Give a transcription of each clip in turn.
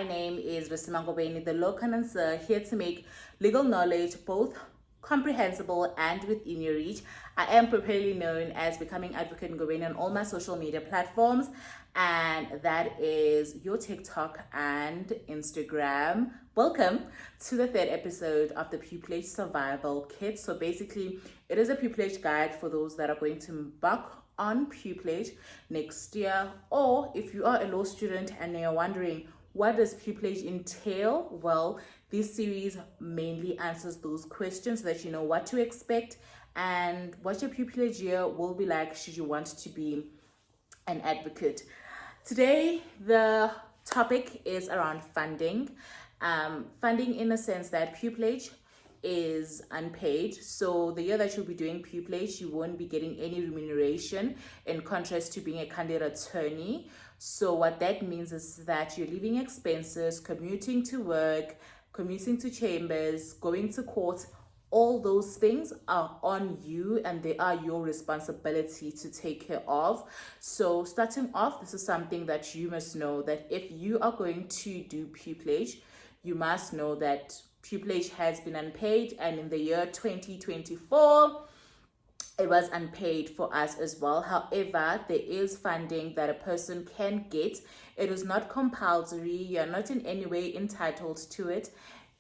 My name is Vesimangobeni, the law connoisseur, here to make legal knowledge both comprehensible and within your reach. I am popularly known as Becoming Advocate Ngobeni on all my social media platforms, and that is your TikTok and Instagram. Welcome to the third episode of the Pupillage Survival Kit. So basically, it is a pupillage guide for those that are going to embark on pupillage next year, or if you are a law student and you're wondering what does pupillage entail, well, this series mainly answers those questions so that you know what to expect and what your pupillage year will be like should you want to be an advocate. Today the topic is around funding. Funding in a sense that pupillage is unpaid, so the year that you'll be doing pupillage, you won't be getting any remuneration, in contrast to being a candidate attorney. So what that means is that your living expenses, commuting to work, commuting to chambers, going to court, all those things are on you and they are your responsibility to take care of. So starting off, this is something that you must know, that if you are going to do pupillage, you must know that pupillage has been unpaid, and in the year 2024 it was unpaid for us as well. However, there is funding that a person can get. It is not compulsory. You're not in any way entitled to it.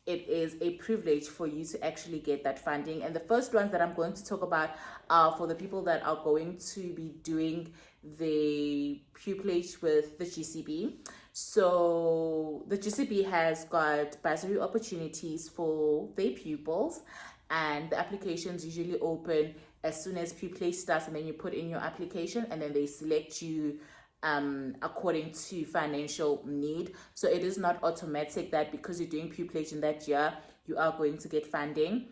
It is a privilege for you to actually get that funding. And the first ones that I'm going to talk about are for the people that are going to be doing the pupillage with the GCB. So the GCB has got bursary opportunities for their pupils, and the applications usually open as soon as pupillage starts, and then you put in your application and then they select you according to financial need. So it is not automatic that because you're doing pupillage in that year you are going to get funding.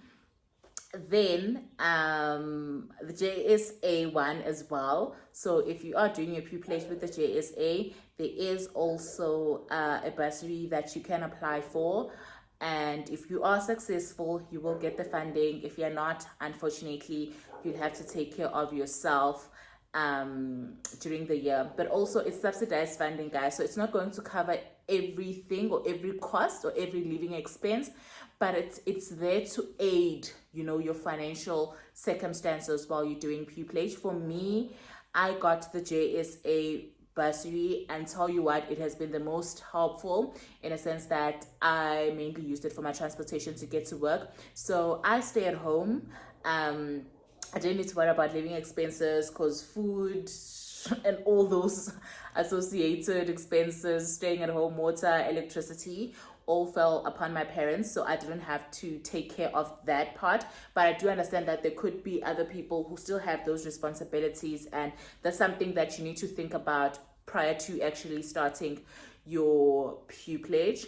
Then the JSA one as well. So if you are doing your pupillage with the JSA, there is also a bursary that you can apply for, and if you are successful you will get the funding. If you're not, unfortunately, you'll have to take care of yourself during the year. But also it's subsidized funding, guys, so it's not going to cover everything or every cost or every living expense, but it's there to aid, you know, your financial circumstances while you're doing pupillage. For me, I got the JSA bursary, and tell you what, it has been the most helpful in a sense that I mainly used it for my transportation to get to work. So I stay at home. I didn't need to worry about living expenses, because food and all those associated expenses, staying at home, water, electricity, all fell upon my parents, so I didn't have to take care of that part. But I do understand that there could be other people who still have those responsibilities, and that's something that you need to think about prior to actually starting your pupillage.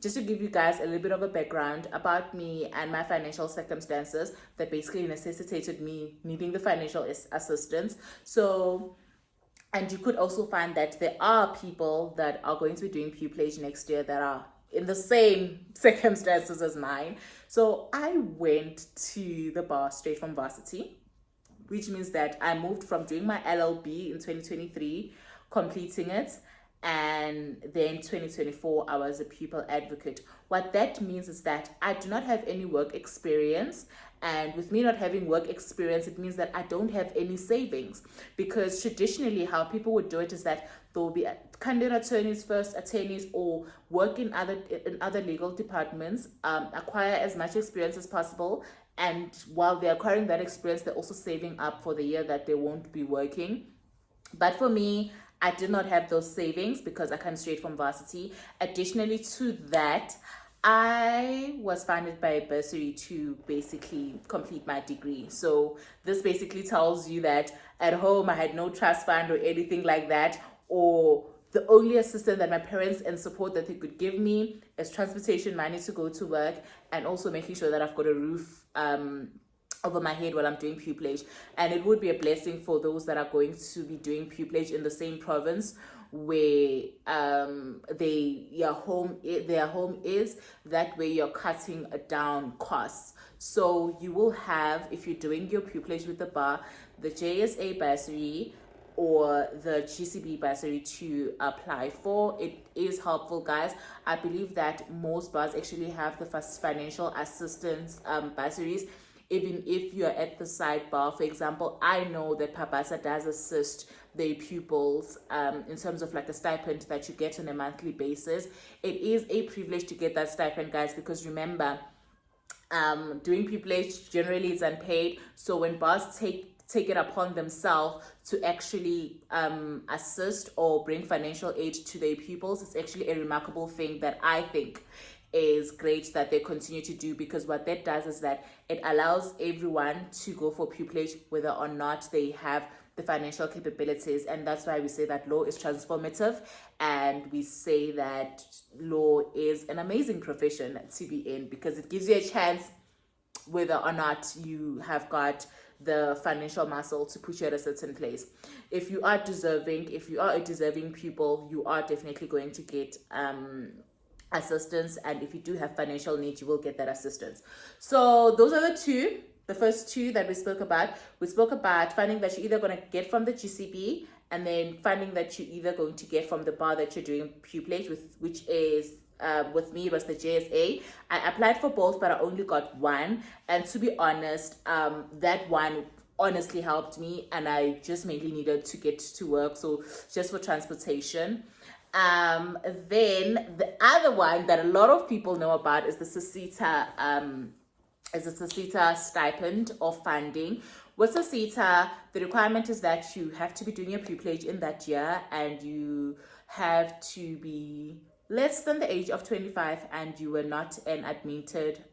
Just to give you guys a little bit of a background about me and my financial circumstances that basically necessitated me needing the financial assistance. So, and you could also find that there are people that are going to be doing pupillage next year that are in the same circumstances as mine. So I went to the bar straight from varsity, which means that I moved from doing my LLB in 2023, completing it, and then 2024 I was a pupil advocate. What that means is that I do not have any work experience, and with me not having work experience, it means that I don't have any savings, because traditionally how people would do it is that there will be candidate attorneys first, attorneys, or work in other legal departments, acquire as much experience as possible, and while they're acquiring that experience, they're also saving up for the year that they won't be working. But for me, I did not have those savings because I come straight from varsity. Additionally to that, I was funded by a bursary to basically complete my degree. So this basically tells you that at home I had no trust fund or anything like that, or the only assistance that my parents and support that they could give me is transportation money to go to work, and also making sure that I've got a roof over my head while I'm doing pupillage. And it would be a blessing for those that are going to be doing pupillage in the same province where their home is. That way you're cutting down costs. So you will have, if you're doing your pupillage with the bar, the JSA bursary, or the GCB bursary to apply for. It is helpful, guys. I believe that most bars actually have the first financial assistance bursaries. Even if you're at the sidebar, for example, I know that Pabasa does assist their pupils in terms of like a stipend that you get on a monthly basis. It is a privilege to get that stipend, guys, because remember, doing pupillage generally is unpaid. So when bars take it upon themselves to actually assist or bring financial aid to their pupils, it's actually a remarkable thing that I think is great that they continue to do, because what that does is that it allows everyone to go for pupillage whether or not they have the financial capabilities. And that's why we say that law is transformative, and we say that law is an amazing profession to be in, because it gives you a chance whether or not you have got the financial muscle to put you at a certain place. If you are deserving, if you are a deserving pupil, you are definitely going to get assistance, and if you do have financial needs, you will get that assistance. So those are the first two that we spoke about. We spoke about funding that you're either going to get from the GCB, and then funding that you're either going to get from the bar that you're doing pupillage with, which is with me was the JSA. I applied for both, but I only got one, and to be honest, that one honestly helped me, and I just mainly needed to get to work, so just for transportation. Then the other one that a lot of people know about is the SASITA stipend or funding. With SASITA, the requirement is that you have to be doing your pupillage in that year, and you have to be less than the age of 25, and you were not an admitted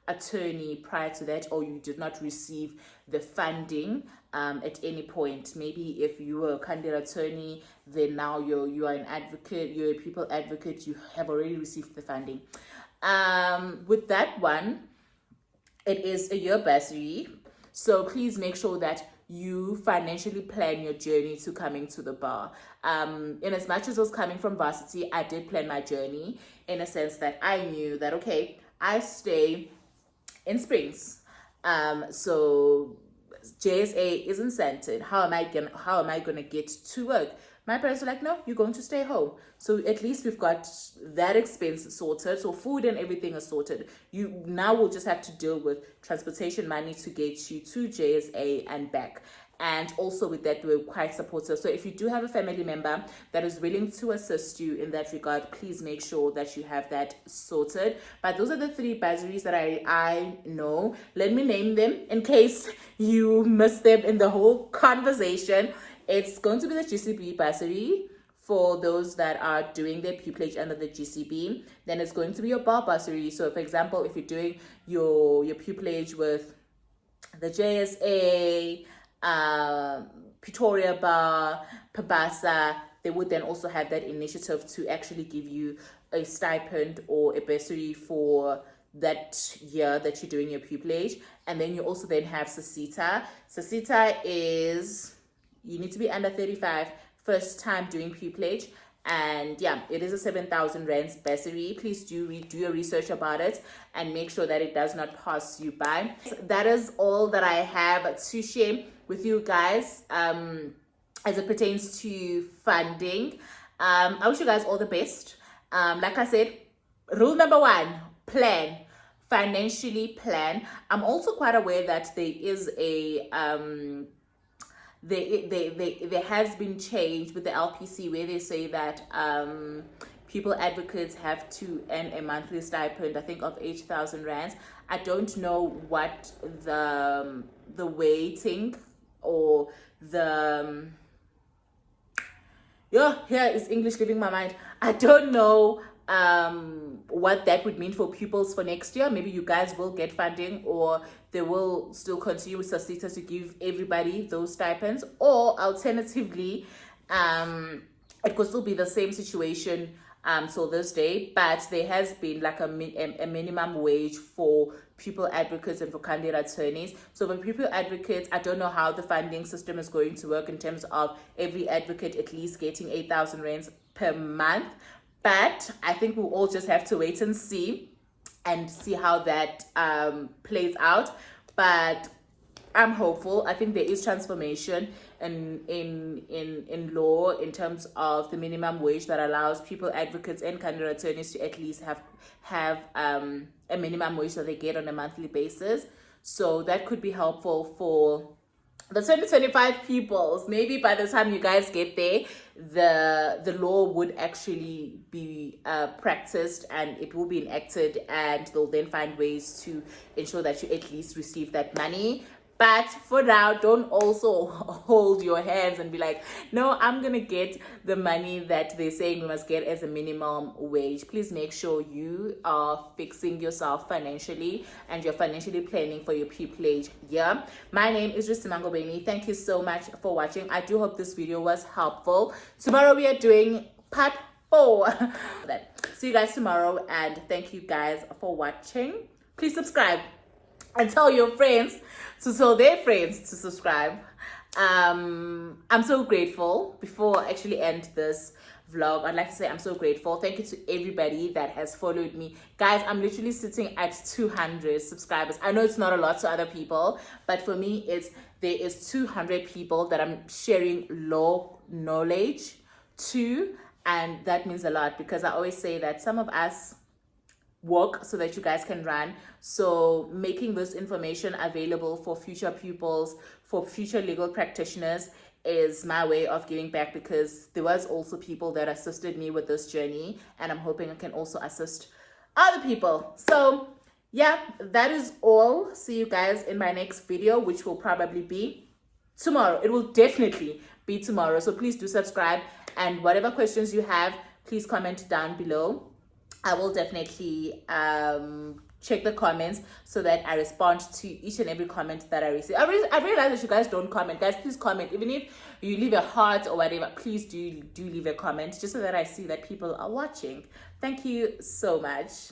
attorney prior to that, or you did not receive the funding at any point. Maybe if you were a candidate attorney, then now you are an advocate, you're a pupil advocate, you have already received the funding. With that one, it is a year bursary, so please make sure that you financially plan your journey to coming to the bar. In as much as I was coming from varsity, I did plan my journey in a sense that I knew that, okay, I stay in Springs, so JSA isn't centered. How am I gonna get to work? My parents were like, no, you're going to stay home. So at least we've got that expense sorted. So food and everything is sorted. You now will just have to deal with transportation money to get you to JSA and back. And also with that, we're quite supportive. So if you do have a family member that is willing to assist you in that regard, please make sure that you have that sorted. But those are the three bursaries that I know. Let me name them in case you missed them in the whole conversation. It's going to be the GCB bursary for those that are doing their pupillage under the GCB. Then it's going to be your bar bursary. So for example, if you're doing your pupillage with the JSA, Pretoria Bar, Pabasa, they would then also have that initiative to actually give you a stipend or a bursary for that year that you're doing your pupillage. And then you also then have SASITA. SASITA is, you need to be under 35, first time doing pupillage, and yeah, it is a 7,000 rands bursary. Please do your research about it and make sure that it does not pass you by. That is all that I have to share with you guys as it pertains to funding. I wish you guys all the best. Like I said, rule number one, plan. Financially plan. I'm also quite aware that there is a there has been change with the LPC where they say that people advocates have to earn a monthly stipend, I think, of 8,000 rands. I don't know what the weighting or the here is English leaving my mind. I don't know what that would mean for pupils for next year. Maybe you guys will get funding, or they will still continue with SASITA to give everybody those stipends, or alternatively, it could still be the same situation till this day, but there has been like a minimum wage for pupil advocates and for candidate attorneys. So for pupil advocates, I don't know how the funding system is going to work in terms of every advocate at least getting 8,000 rands per month. But I think we'll all just have to wait and see how that plays out. But I'm hopeful. I think there is transformation in law in terms of the minimum wage that allows people, advocates, and candidate attorneys to at least have a minimum wage that they get on a monthly basis. So that could be helpful for the 2025 peoples. Maybe by the time you guys get there, the law would actually be practiced and it will be enacted, and they'll then find ways to ensure that you at least receive that money. But for now, don't also hold your hands and be like, no, I'm going to get the money that they're saying we must get as a minimum wage. Please make sure you are fixing yourself financially and you're financially planning for your pupillage year. My name is Rusimango Beni. Thank you so much for watching. I do hope this video was helpful. Tomorrow we are doing part 4. See you guys tomorrow, and thank you guys for watching. Please subscribe and tell your friends to tell their friends to subscribe. I'm so grateful. Before I actually end this vlog, I'd like to say I'm so grateful. Thank you to everybody that has followed me. Guys, I'm literally sitting at 200 subscribers. I know it's not a lot to other people, but for me, there is 200 people that I'm sharing law knowledge to, and that means a lot, because I always say that some of us work so that you guys can run. So making this information available for future pupils, for future legal practitioners, is my way of giving back, because there was also people that assisted me with this journey, and I'm hoping I can also assist other people. So yeah, that is all. See you guys in my next video, which will probably be tomorrow. It will definitely be tomorrow. So please do subscribe, and whatever questions you have, please comment down below. I will definitely check the comments so that I respond to each and every comment that I receive. I realize that you guys don't comment. Guys, please comment. Even if you leave a heart or whatever, please do leave a comment, just so that I see that people are watching. Thank you so much.